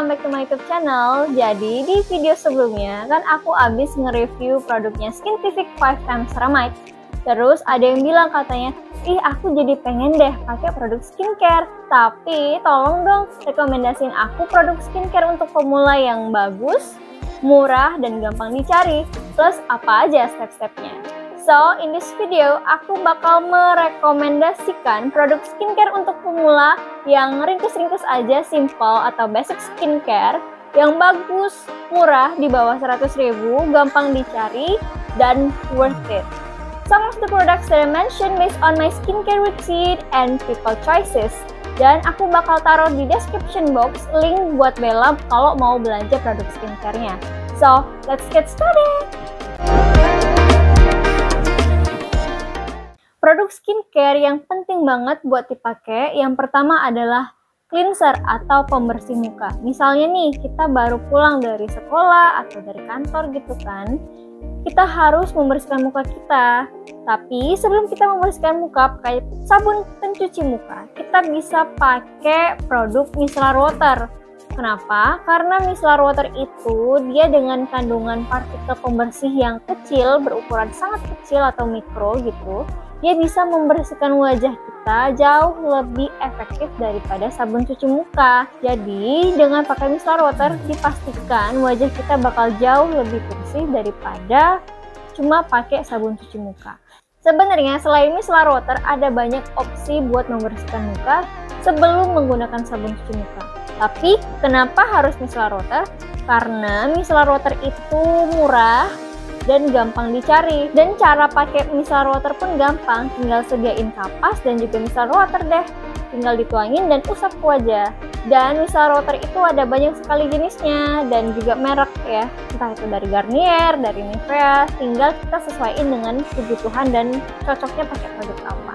welcome back to my YouTube channel. Jadi di video sebelumnya kan aku abis nge-review produknya Skintific 5 Times Ceramide. Terus ada yang bilang katanya, ih aku jadi pengen deh pakai produk skincare. Tapi tolong dong rekomendasiin aku produk skincare untuk pemula yang bagus, murah, dan gampang dicari. Plus apa aja step-stepnya. So, in this video, aku bakal merekomendasikan produk skincare untuk pemula yang ringkus-ringkus aja, simple atau basic skincare, yang bagus, murah, di bawah 100.000, gampang dicari, dan worth it. Some of the products that I mentioned based on my skincare routine and people choices. Dan aku bakal taruh di description box link buat Bella kalau mau belanja produk skincare-nya. So, let's get started! Produk skincare yang penting banget buat dipakai, yang pertama adalah cleanser atau pembersih muka. Misalnya nih, kita baru pulang dari sekolah atau dari kantor gitu kan, kita harus membersihkan muka kita. Tapi sebelum kita membersihkan muka pakai sabun pencuci muka, kita bisa pakai produk micellar water. Kenapa? Karena micellar water itu dia dengan kandungan partikel pembersih yang kecil, berukuran sangat kecil atau mikro gitu. Dia bisa membersihkan wajah kita jauh lebih efektif daripada sabun cuci muka. Jadi, dengan pakai micellar water, dipastikan wajah kita bakal jauh lebih bersih daripada cuma pakai sabun cuci muka. Sebenarnya, selain micellar water, ada banyak opsi buat membersihkan muka sebelum menggunakan sabun cuci muka. Tapi, kenapa harus micellar water? Karena micellar water itu murah dan gampang dicari, dan cara pakai micellar water pun gampang, tinggal sediain kapas dan juga micellar water deh, tinggal dituangin dan usap ke wajah. Dan micellar water itu ada banyak sekali jenisnya dan juga merek ya, entah itu dari Garnier, dari Nivea, tinggal kita sesuaiin dengan kebutuhan dan cocoknya pakai produk apa.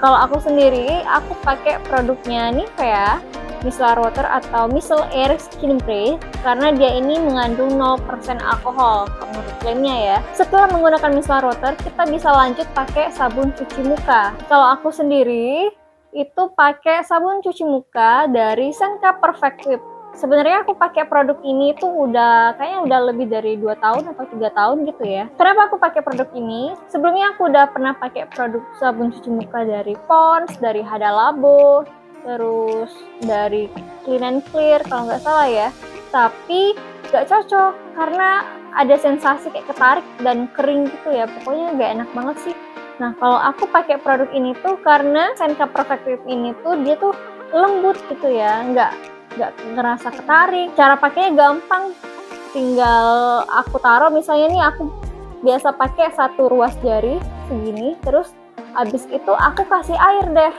Kalau aku sendiri, aku pakai produknya Nivea micellar water atau Micellar Air Skin Spray karena dia ini mengandung 0% alkohol menurut klaimnya ya. Setelah menggunakan micellar water, kita bisa lanjut pakai sabun cuci muka. Kalau aku sendiri itu pakai sabun cuci muka dari Senka Perfect Whip. Sebenarnya aku pakai produk ini tuh kayaknya udah lebih dari 2 tahun atau 3 tahun gitu ya. Kenapa aku pakai produk ini? Sebelumnya aku udah pernah pakai produk sabun cuci muka dari Pond's, dari Hada Labo, terus dari Clean and Clear kalau nggak salah ya, tapi nggak cocok karena ada sensasi kayak ketarik dan kering gitu ya, pokoknya nggak enak banget sih. Nah, kalau aku pakai produk ini tuh karena Senka Perfect Whip ini tuh dia tuh lembut gitu ya, nggak ngerasa ketarik, cara pakainya gampang, tinggal aku taruh, misalnya nih aku biasa pakai 1 ruas jari segini, terus abis itu aku kasih air deh,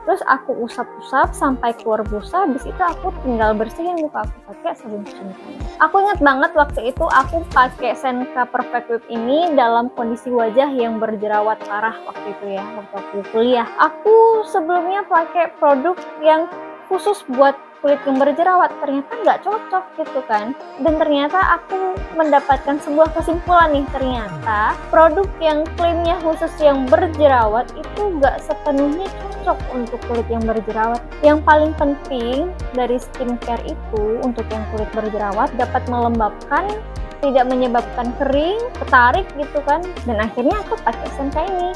terus aku usap-usap sampai keluar busa. Habis itu aku tinggal bersihin muka aku pakai sabun cuci muka. Aku ingat banget waktu itu aku pakai Senka Perfect Whip ini dalam kondisi wajah yang berjerawat parah waktu itu ya, waktu aku kuliah. Aku sebelumnya pakai produk yang khusus buat kulit yang berjerawat, ternyata nggak cocok gitu kan. Dan ternyata aku mendapatkan sebuah kesimpulan nih, ternyata produk yang klaimnya khusus yang berjerawat itu nggak sepenuhnya cocok untuk kulit yang berjerawat. Yang paling penting dari skincare itu untuk yang kulit berjerawat dapat melembabkan, tidak menyebabkan kering, ketarik gitu kan. Dan akhirnya aku pakai Senka ini.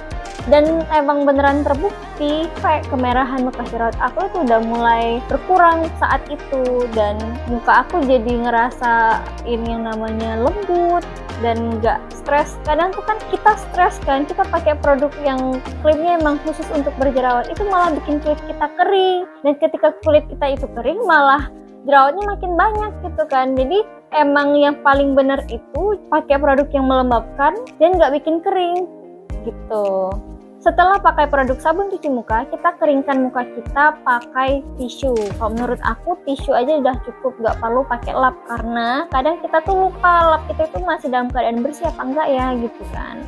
Dan emang beneran terbukti kayak kemerahan bekas jerawat aku itu udah mulai berkurang saat itu, dan muka aku jadi ngerasa ini yang namanya lembut dan nggak stres. Kadang tuh kan kita stres kan, kita pakai produk yang klaimnya emang khusus untuk berjerawat, itu malah bikin kulit kita kering, dan ketika kulit kita itu kering malah jerawatnya makin banyak gitu kan. Jadi emang yang paling benar itu pakai produk yang melembabkan dan nggak bikin kering gitu. Setelah pakai produk sabun cuci muka, kita keringkan muka kita pakai tisu. Kalau menurut aku tisu aja udah cukup, nggak perlu pakai lap, karena kadang kita tuh lupa lap kita itu masih dalam keadaan bersih apa enggak ya gitu kan.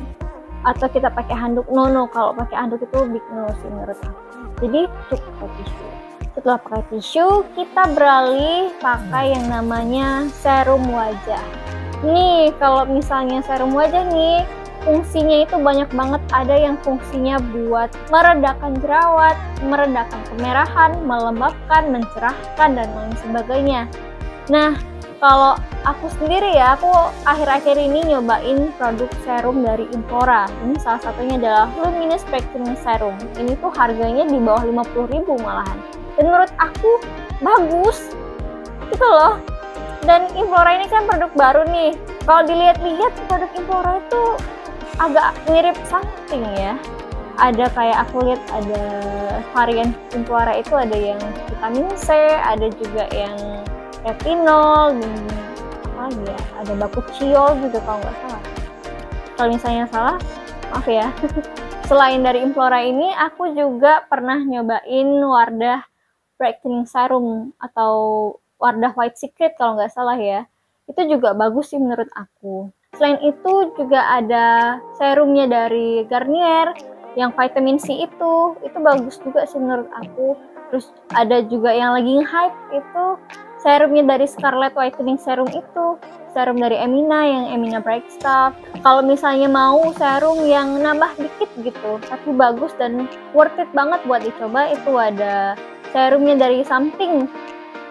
Atau kita pakai handuk, no, kalau pakai handuk itu big no sih menurut aku. Jadi cukup pakai tisu. Setelah pakai tisu, kita beralih pakai yang namanya serum wajah. Nih, kalau misalnya serum wajah nih, fungsinya itu banyak banget. Ada yang fungsinya buat meredakan jerawat, meredakan kemerahan, melembabkan, mencerahkan, dan lain sebagainya. Nah, kalau aku sendiri ya, aku akhir-akhir ini nyobain produk serum dari Implora. Ini salah satunya adalah Luminous Brightening Serum. Ini tuh harganya di bawah 50.000 malahan. Dan menurut aku bagus gitu loh. Dan Implora ini kan produk baru nih. Kalau dilihat-lihat produk Implora itu agak mirip something ya. Ada kayak aku lihat ada varian Implora itu ada yang vitamin C, ada juga yang retinol, dan apa lagi ya, ada bakuchiol juga kalau nggak salah. Kalau misalnya salah, maaf ya. Selain dari Implora ini, aku juga pernah nyobain Wardah Brightening Serum atau Wardah White Secret kalau nggak salah ya. Itu juga bagus sih menurut aku. Selain itu juga ada serumnya dari Garnier yang vitamin C itu bagus juga sih menurut aku. Terus ada juga yang lagi hype itu serumnya dari Scarlett Whitening Serum itu, serum dari Emina yang Emina Bright Stuff. Kalau misalnya mau serum yang nambah dikit gitu, tapi bagus dan worth it banget buat dicoba, itu ada serumnya dari Something.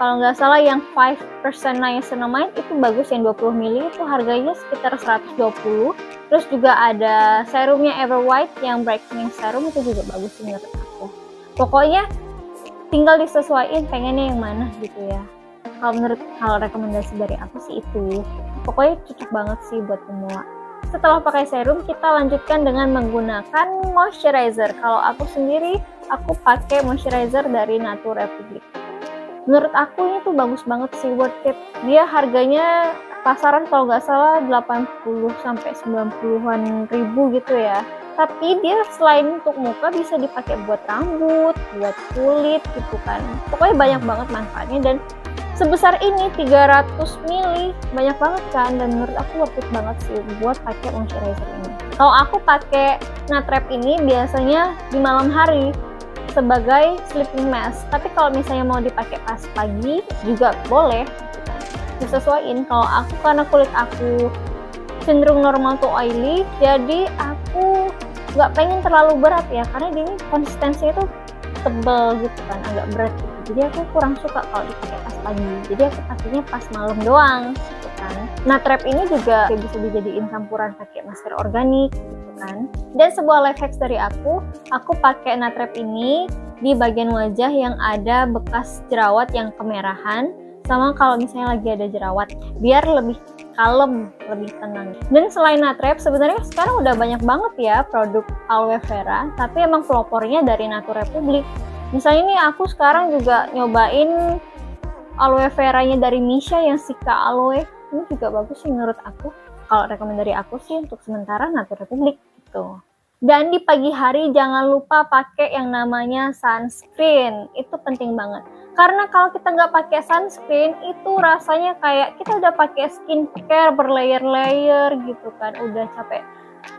Kalau nggak salah yang 5% niacinamide itu bagus, yang 20 ml itu harganya sekitar 120. Terus juga ada serumnya Ever White yang Brightening Serum, itu juga bagus sih menurut aku. Pokoknya tinggal disesuaikan pengennya yang mana gitu ya. Kalau rekomendasi dari aku sih itu. Pokoknya cocok banget sih buat pemula. Setelah pakai serum, kita lanjutkan dengan menggunakan moisturizer. Kalau aku sendiri, aku pakai moisturizer dari Natur Republic. Menurut aku ini tuh bagus banget sih, worth it. Dia harganya pasaran kalau nggak salah 80-90-an ribu gitu ya. Tapi dia selain untuk muka bisa dipakai buat rambut, buat kulit gitu kan. Pokoknya banyak banget manfaatnya, dan sebesar ini 300 ml, banyak banget kan, dan menurut aku worth it banget sih buat pakai moisturizer ini. Kalau aku pakai Natrep ini biasanya di malam hari sebagai sleeping mask, tapi kalau misalnya mau dipakai pas pagi juga boleh, disesuaiin. Kalau aku karena kulit aku cenderung normal to oily, jadi aku nggak pengen terlalu berat ya, karena ini konsistensinya tuh tebel gitu kan, agak berat gitu. Jadi aku kurang suka kalau dipakai pas pagi, jadi aku pakainya pas malam doang gitu kan. Natrep ini juga bisa dijadiin campuran pakai masker organik gitu kan. Dan sebuah life hacks dari aku pakai Natrep ini di bagian wajah yang ada bekas jerawat yang kemerahan, sama kalau misalnya lagi ada jerawat, biar lebih kalem, lebih tenang. Dan selain Natrep, sebenarnya sekarang udah banyak banget ya produk aloe vera, tapi emang pelopornya dari Natur Republic. Misalnya nih aku sekarang juga nyobain aloe veranya dari Misha yang Sika Aloe. Ini juga bagus sih menurut aku. Kalau rekomendasi aku sih untuk sementara Natur Republic gitu. Dan di pagi hari jangan lupa pakai yang namanya sunscreen. Itu penting banget. Karena kalau kita nggak pakai sunscreen, itu rasanya kayak kita udah pakai skincare berlayer-layer gitu kan. Udah capek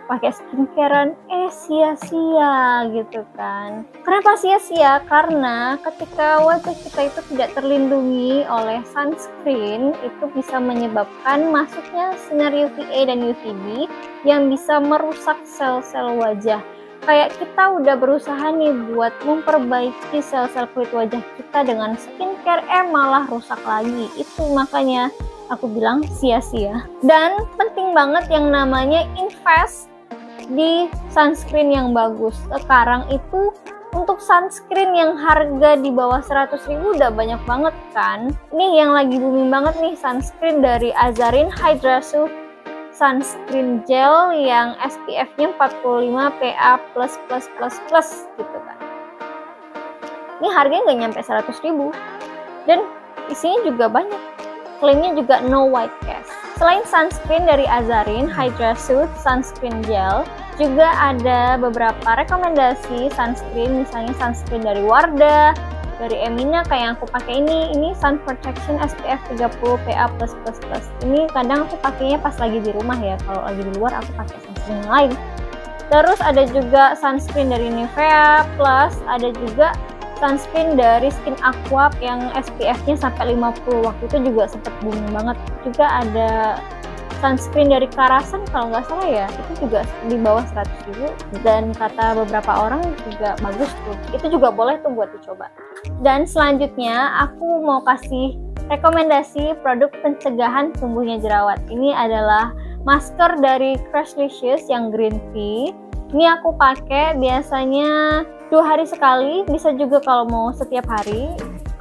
pakai skincarean, sia-sia gitu kan. Kenapa sia-sia? Karena ketika wajah kita itu tidak terlindungi oleh sunscreen, itu bisa menyebabkan masuknya sinar UVA dan UVB yang bisa merusak sel-sel wajah. Kayak kita udah berusaha nih buat memperbaiki sel-sel kulit wajah kita dengan skincare, malah rusak lagi. Itu makanya aku bilang sia-sia. Dan penting banget yang namanya invest di sunscreen yang bagus. Sekarang itu untuk sunscreen yang harga di bawah 100.000 udah banyak banget kan. Ini yang lagi booming banget nih, sunscreen dari Azarin Hydra Soothe Sunscreen Gel yang SPF-nya 45 PA+++ gitu kan. Ini harganya nggak nyampe 100.000 dan isinya juga banyak. Klaimnya juga no white cast. Selain sunscreen dari Azarin Hydra Soothe Sunscreen Gel, juga ada beberapa rekomendasi sunscreen, misalnya sunscreen dari Wardah, dari Emina kayak yang aku pakai ini Sun Protection SPF 30 PA+++. Ini kadang aku pakainya pas lagi di rumah ya, kalau lagi di luar aku pakai sunscreen yang lain. Terus ada juga sunscreen dari Nivea Plus, ada juga sunscreen dari Skin Aqua yang SPF-nya sampai 50. Waktu itu juga sempat booming banget. Juga ada sunscreen dari Karasan kalau nggak salah ya, itu juga di bawah 100.000 dan kata beberapa orang juga bagus tuh. Itu juga boleh tuh buat dicoba. Dan selanjutnya aku mau kasih rekomendasi produk pencegahan tumbuhnya jerawat. Ini adalah masker dari Crashlicious yang green tea. Ini aku pakai biasanya 2 hari sekali, bisa juga kalau mau setiap hari.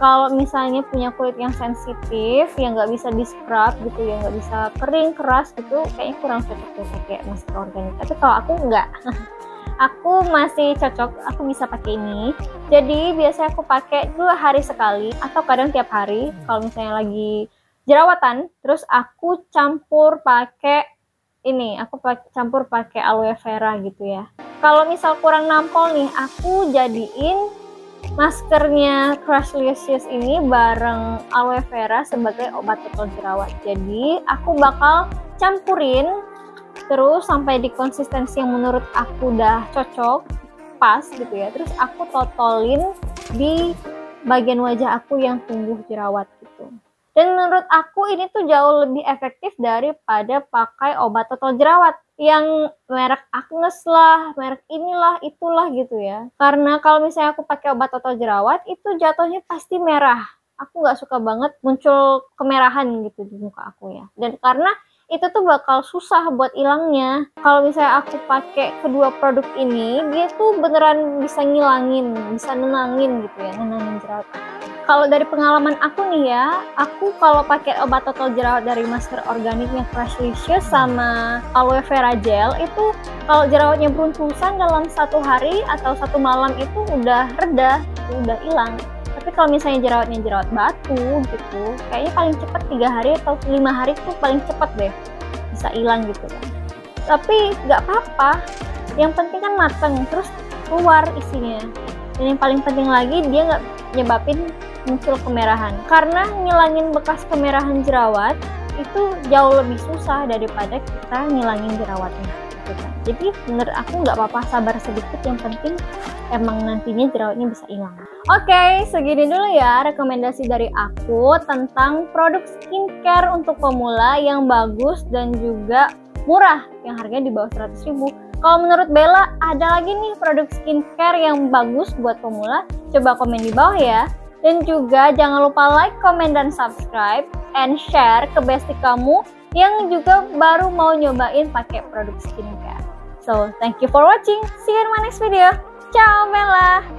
Kalau misalnya punya kulit yang sensitif, yang nggak bisa di scrub gitu, yang nggak bisa kering keras gitu, kayaknya kurang cocok tuh pakai masker organik. Tapi kalau aku nggak, aku masih cocok, aku bisa pakai ini. Jadi biasanya aku pakai 2 hari sekali atau kadang tiap hari. Kalau misalnya lagi jerawatan, terus aku campur pakai ini, aku campur pakai aloe vera gitu ya. Kalau misal kurang nampol nih, aku jadiin maskernya Crashlicious ini bareng aloe vera sebagai obat total jerawat. Jadi aku bakal campurin terus sampai di konsistensi yang menurut aku udah cocok, pas gitu ya. Terus aku totolin di bagian wajah aku yang tumbuh jerawat gitu. Dan menurut aku ini tuh jauh lebih efektif daripada pakai obat total jerawat yang merek Agnes lah, merek inilah, itulah gitu ya. Karena kalau misalnya aku pakai obat total jerawat, itu jatuhnya pasti merah. Aku nggak suka banget muncul kemerahan gitu di muka aku ya. Dan karena itu tuh bakal susah buat hilangnya. Kalau misalnya aku pakai kedua produk ini, dia tuh beneran bisa ngilangin, bisa nenangin gitu ya, nenangin jerawat. Kalau dari pengalaman aku nih ya, aku kalau pakai obat total jerawat dari masker organiknya Crashlicious sama aloe vera gel itu, kalau jerawatnya beruntusan dalam 1 hari atau 1 malam itu udah reda, udah hilang. Tapi kalau misalnya jerawatnya jerawat batu gitu, kayaknya paling cepat 3 hari atau 5 hari itu paling cepat deh bisa hilang gitu kan. Tapi nggak apa-apa, yang penting kan mateng terus keluar isinya. Dan yang paling penting lagi, dia nggak nyebabin muncul kemerahan. Karena ngilangin bekas kemerahan jerawat itu jauh lebih susah daripada kita ngilangin jerawatnya gitu kan. Jadi menurut aku nggak apa-apa, sabar sedikit, yang penting emang nantinya jerawatnya bisa hilang. Oke, segini dulu ya rekomendasi dari aku tentang produk skincare untuk pemula yang bagus dan juga murah, yang harganya di bawah 100.000. Kalau menurut Bella, ada lagi nih produk skincare yang bagus buat pemula? Coba komen di bawah ya. Dan juga jangan lupa like, comment, dan subscribe, and share ke bestie kamu yang juga baru mau nyobain pakai produk skincare. So, thank you for watching. See you in my next video. Ciao, Bella!